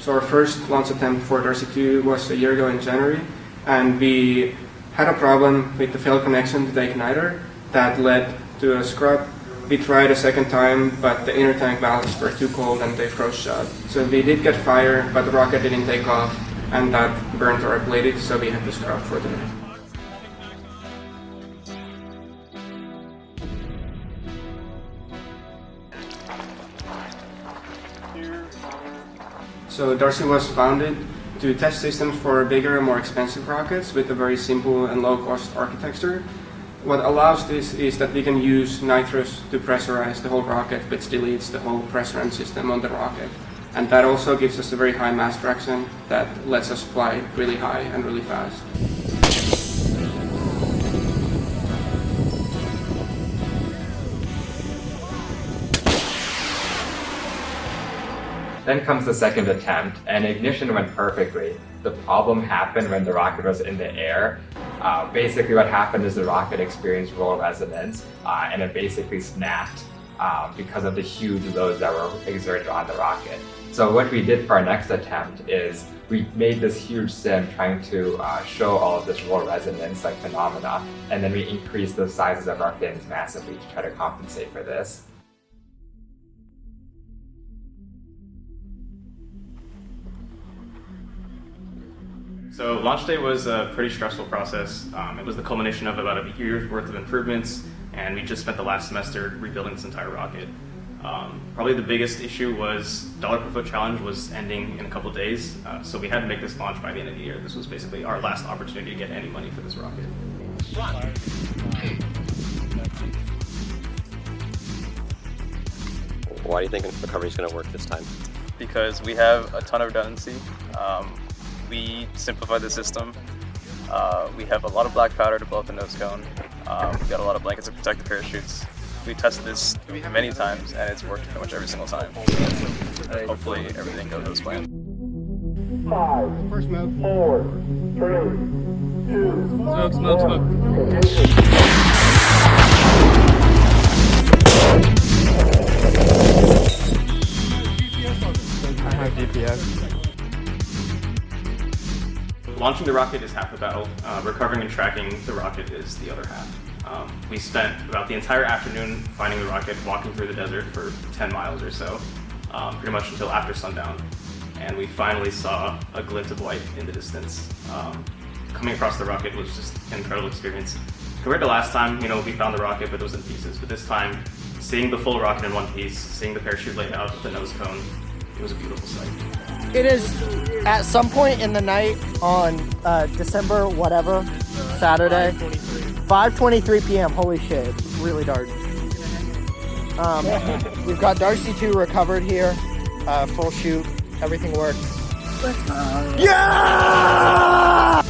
So our first launch attempt for Darcy II was a year ago in January, and we had a problem with the failed connection to the igniter that led to a scrub. We tried a second time, but the inner tank valves were too cold and they froze shut. So we did get fire, but the rocket didn't take off, and that burned our blade, so we had to scrub for the day. So Darcy was founded to test systems for bigger and more expensive rockets with a very simple and low-cost architecture. What allows this is that we can use nitrous to pressurize the whole rocket, which deletes the whole pressurant system on the rocket. And that also gives us a very high mass fraction that lets us fly really high and really fast. Then comes the second attempt, and ignition went perfectly. The problem happened when the rocket was in the air. Basically what happened is the rocket experienced roll resonance, and it basically snapped because of the huge loads that were exerted on the rocket. So what we did for our next attempt is we made this huge sim trying to show all of this roll resonance like phenomena, and then we increased the sizes of our fins massively to try to compensate for this. So launch day was a pretty stressful process. It was the culmination of about a year's worth of improvements, and we just spent the last semester rebuilding this entire rocket. Probably the biggest issue was dollar per foot challenge was ending in a couple of days, so we had to make this launch by the end of the year. This was basically our last opportunity to get any money for this rocket. Why do you think recovery is going to work this time? Because we have a ton of redundancy. We simplified the system. We have a lot of black powder to blow up the nose cone. We've got a lot of blankets to protect the parachutes. We tested this many times and it's worked pretty much every single time. Hopefully everything goes as planned. 5, First smoke. 4, 3, 2, Smoke, smoke, smoke. I have GPS. Launching the rocket is half the battle. Recovering and tracking the rocket is the other half. We spent about the entire afternoon finding the rocket, walking through the desert for 10 miles or so, pretty much until after sundown. And we finally saw a glint of light in the distance. Coming across the rocket was just an incredible experience. Compared to last time, we found the rocket, but it was in pieces. But this time, seeing the full rocket in one piece, seeing the parachute laid out with the nose cone, it was a beautiful sight. It is at some point in the night on December whatever, Saturday, 5:23 p.m. Holy shit, it's really dark. We've got Darcy II recovered here, full shoot, everything worked. Let's go. Yeah!